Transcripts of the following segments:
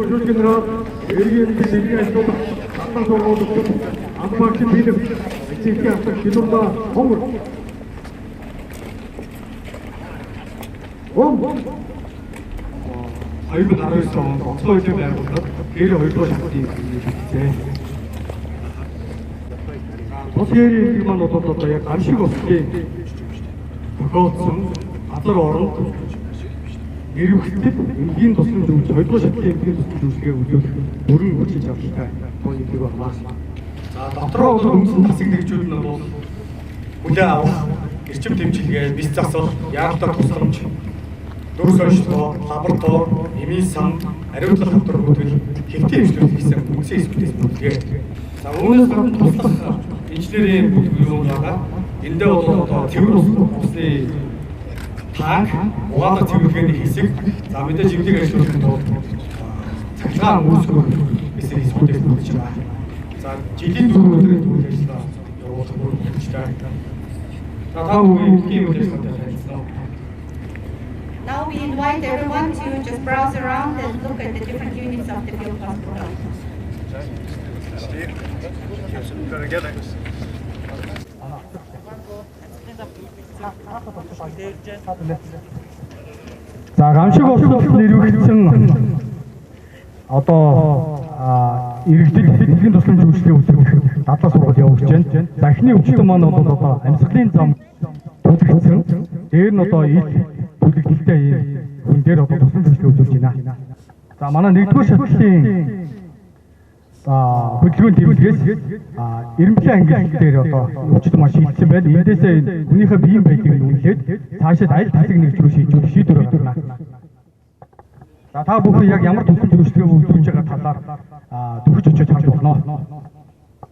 Өглөөгийн эргийн дэлхийн ажлууд хатан сургуулиуд амбагч бэлэг эцэг ахлах хилумба хонгор Хоёр 19 онд онцгой үйл байгуулалт гэр хоёрдугаар шатыг хийжээ. Тусгэрийн маань одоо яг амшиг ослын тохиолдсон газар оронд нэрвэгтэд энгийн тусламж өгч хоёрдугаар шатны энгийн тусламж үйлчилгээ үзүүлэх бүрэн хүчил авалтай тооцоог байна. За дотроо бол өмсөн засаг нэгжүүд нь бол хүлээн авах эрчим тэмцэлгээ бис засал яаралтай тусламж дөрөв онцлог лаборатори эмийн сан ариутлах дотроо бүтгэл хэвтийн хөгжлөлт хийсэн үндсэн эсвэлээс бүлгээ. За үүнээс гадна туслах инженерийн бүтгэл юм байгаа. Эндээ бол одоо цэвэр усны танк, угаалгах цэвэрлэгээний хэсэг, за мэдээж эвлэг ажиллуулахын тулд цахилгаан үүсгэх эсрэг эсвэлээс бүтгэж байгаа. За жилийн 4 өдрийн үйл ажиллагаа явуулах бүрэлдэхүүнтэй. За та бүхэн эвлэгийн үйл ажиллагаатай харилцсан. Now we invite everyone to just browse around and look at the different units of the field hospital. За гамшиг боловсрол нэрвэгдсэн одоо иргэдэд энгийн тусламж үйлчилгээ үзүүлэх дадлаг сургалт явуулж байна. За эхний өвчтөн маань бол одоо амьсгалын зам төлөвлөсөн. Дээр нь одоо ил бүлэгдэлтэй хүн дээр одоо тусламж үйлчилгээ үзүүлж байна. За манай нэгдүгээр шатлалын хөдөлгөөний тэмдгээс эренблийн ангилал дээр одоо өвчтөн маш хилсэн байна. Эндээсээ хүнийхээ биеийн байдлыг үнэлээд цаашид аль тасаг нэгж рүү шийдвэрлэх шийдвэр гаргана. За та бүхэн яг ямар тусламж үйлчилгээ үзүүлж байгаа талаар төвч очиж харж болно.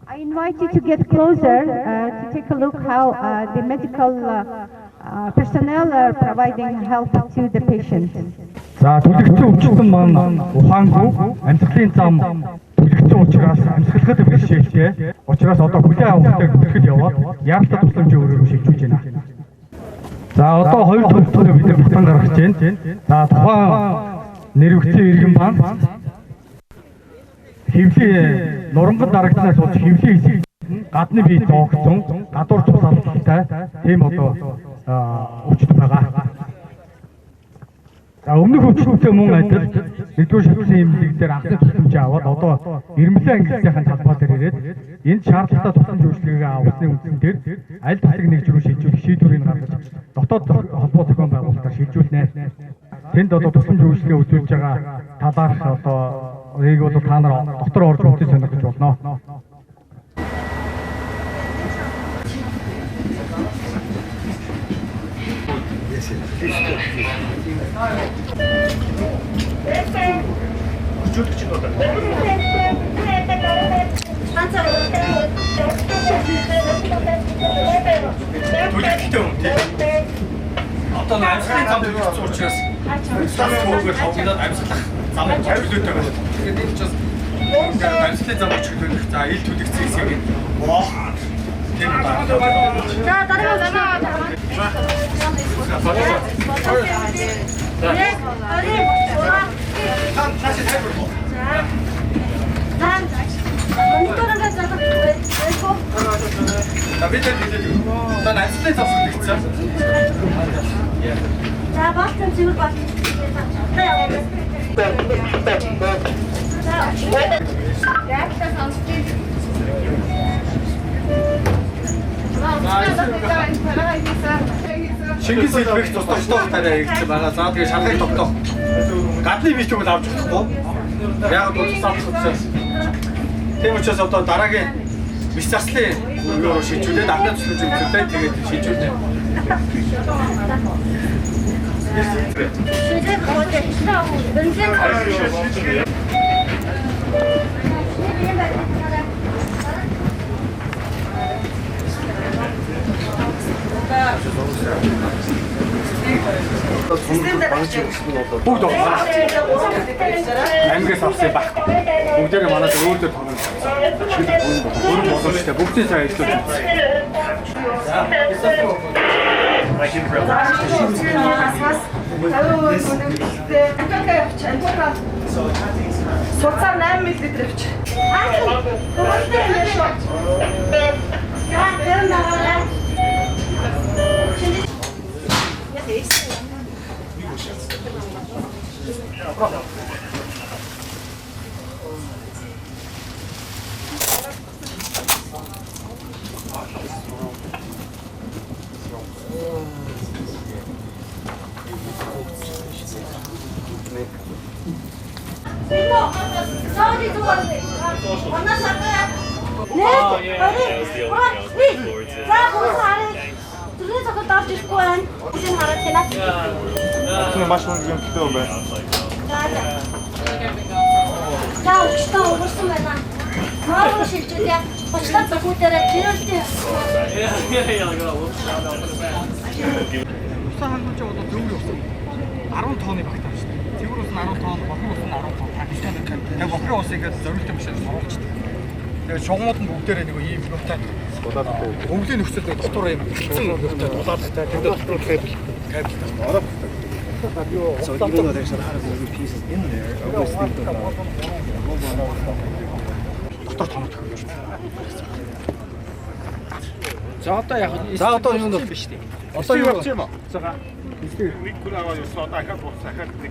I invite you to get closer to take a look how the medical personnel are providing help to the patient. За төлөвлөсөн өвчтөн маань ухаангүй амьсгалын зам төлөвлөсөн учраас амьсгалахад бэрхшээлтэй. Учраас одоо хүлээн авахтай бүтгэл яваад яаралтай тусламжийн өрөөрөө шилжүүлж байна. За одоо хоёр төлөвлөлтөөр бид батан гаргаж байна. За тухайн нэрвэгдсэн иргэн маань хэвлээ нуранган дарагтнаас болж хэвлээ хэсэг гадны бие зоогдсон гадуур цусалтай тийм одоо өвчтөн байгаа. За өмнөх өвчтөнтэй мөн адил нэгдүгээр шатлалын эмнэлэг дээр анхны тусламж аваад одоо эренблийн ангиллын талбай дээр ирээд энд шаардлагатай тусламж үйлчилгээгээ авсны үндсэн дээр аль тасаг нэгж рүү шилжүүлэх шийдвэрийг гаргаж дотоод холбоо зохион байгуулалтаар шилжүүлнэ. Тэнд одоо тусламж үйлчилгээ үзүүлж байгаа талаарх одоо энийг бол та нар дотор орж үзэж сонирхож болно. Одоо амьсгалын зам төлөвлөсөн учраас стац хөөгөр хавгадаад амьсгалах замыг төлөвлөдөг байна. Тэгээд энэ ч бас амьсгалын зам төлөвлөх за ил төлөвсөн хэсэг юм. Тийм байна. За дараа За баасан зүгээр бат. Шингэн сэлбэх тусдагчдаа тарай хэрэгжиж байгаа. За тэгээ шалгыг тогтоох. Гадны бич үйл авч болохгүй. Яг бол тусаалах учраас. Тийм учраас одоо дараагийн бич заслын өөрөөр шийдвэрлээд анхны тусламж үзүүлээд тэгээд шийдвэрлэнэ. Бүгд байгаа. Аймгаас авсан баг. Бүгдээрээ манай өөр дөр тоног. Өөр боломжтой бүгдийн сайн ажиллаж байна. Суцаар 8 мл авч. Sorry, sorry. Ondan sonra ne? Түлээ цогт орж ирэхгүй байна. Үгүй хараад байна. Тэр маш үнэтэй байна. За өчтөө уурсан байна. Наад шилжүүлээ. Бочлоо зөвхөөрөө тэрэлтэй. Усан хангамж одоо зөв юу болсон? 10 тонны багтаа шүү дээ. Цэвэр ус нь 10 тонн, бохир ус нь 10 тонн. Яг бохир ус ингээд зориултын машин сургуулчдаг. Тэгээд шугамуд нь бүгдээрээ нэг ийм нутаа өвлийн нөхцөл нэг дотор юм бэлдсэн нутаа дулаалтай. Тэгээд дотор кабель ороо. So even though there's a lot of moving pieces in there, I always think about дотор тоног төгөж. За одоо яг юу нь биш тийм. Одоо юу явж юм аа?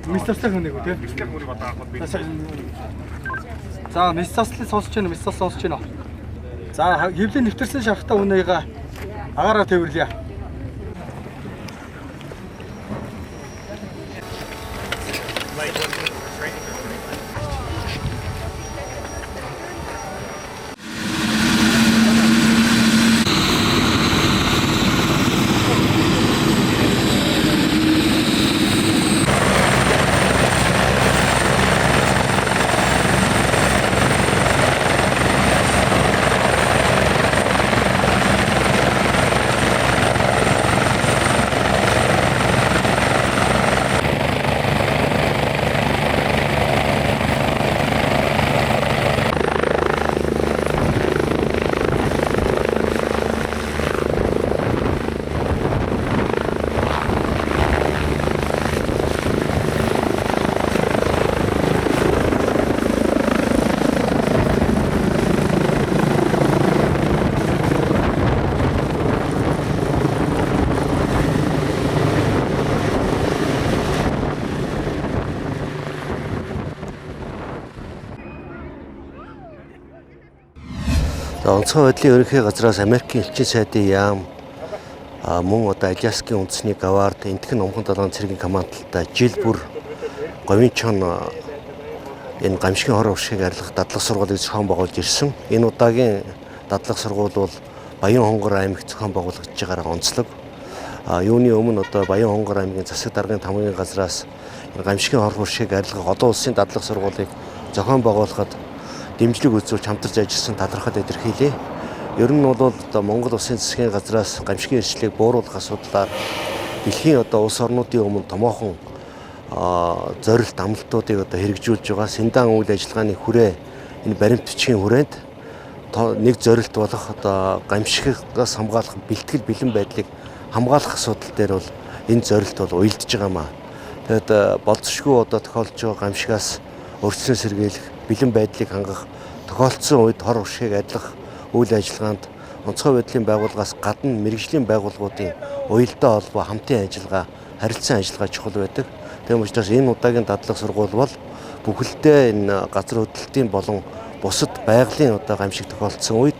Мистаслах нэг үү тийм. За мистаслыг сонсож байна, мистас сонсож байна. За хэвлийн нэвтэрсэн шархтаа үнэийг агаараа тээвэрлэе. Онцгой байдлын ерөнхий газраас Америкийн элчин сайдын яам мөн одоо Аляскийн үндэсний гаваард энтхэн номхон далайн цэргийн командталтай жил бүр говьчон энэ гамшигын хор уршиг арилгах дадлаг сургуулийг зохион байгуулж ирсэн. Энэ удаагийн дадлаг сургууль бол Баян Хонгор аймагт зохион байгуулагдж байгаагаар онцлог. Юуны өмнө одоо Баян Хонгор аймгийн засаг даргын тамгын газраас энэ гамшигын хор уршиг арилгах олон улсын дадлаг сургуулийг зохион байгуулахад дэмжлэг үзүүлж хамтарч ажилласан талархал илэрхийлье. Ер нь бол одоо Монгол Улсын засгийн газраас гамшигын эрсдлийг бууруулах асуудлаар дэлхийн одоо улс орнуудын өмнө томоохон зорилт амлалтуудыг одоо хэрэгжүүлж байгаа. Синдан үйл ажиллагааны хүрээ энэ баримт бичгийн хүрээнд нэг зорилт болох одоо гамшигаас хамгаалах бэлтгэл бэлэн байдлыг хамгаалах асуудал дээр бол энэ зорилт бол уялдж байгаа маа. Тэгэд болцсошгүй одоо тохиолдож байгаа гамшигаас өрчлөн сэргийлэх, бэлэн байдлыг хангах, тохиолдсон үед хор уршигыг адилах үйл ажиллагаанд онцгой байдлын байгууллагаас гадна мэргэжлийн байгууллагуудын уялдаа холбоо хамтын ажиллагаа, харилцан ажиллагаа чухал байдаг. Тийм учраас энэ удаагийн дадлаг сургууль бол бүхэлдээ энэ газар хөдлөлтийн болон бусад байгалийн одоо гамшиг тохиолдсон үед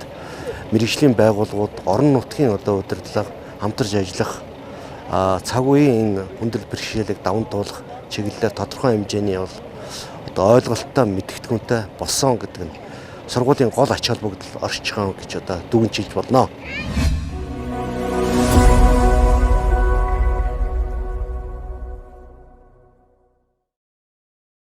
мэргэжлийн байгууллагууд орон нутгийн одоо удирдлага хамтарч ажиллах цаг үеийн энэ хүндрэл бэрхшээлийг даван туулах чиглэлээр тодорхой хэмжээний бол одоо ойлголттой мэдгэдэггүнтэй болсон гэдэг нь сургуулийн гол ач холбогдол оршиж байгаа гэж одоо дүгнжиж болно.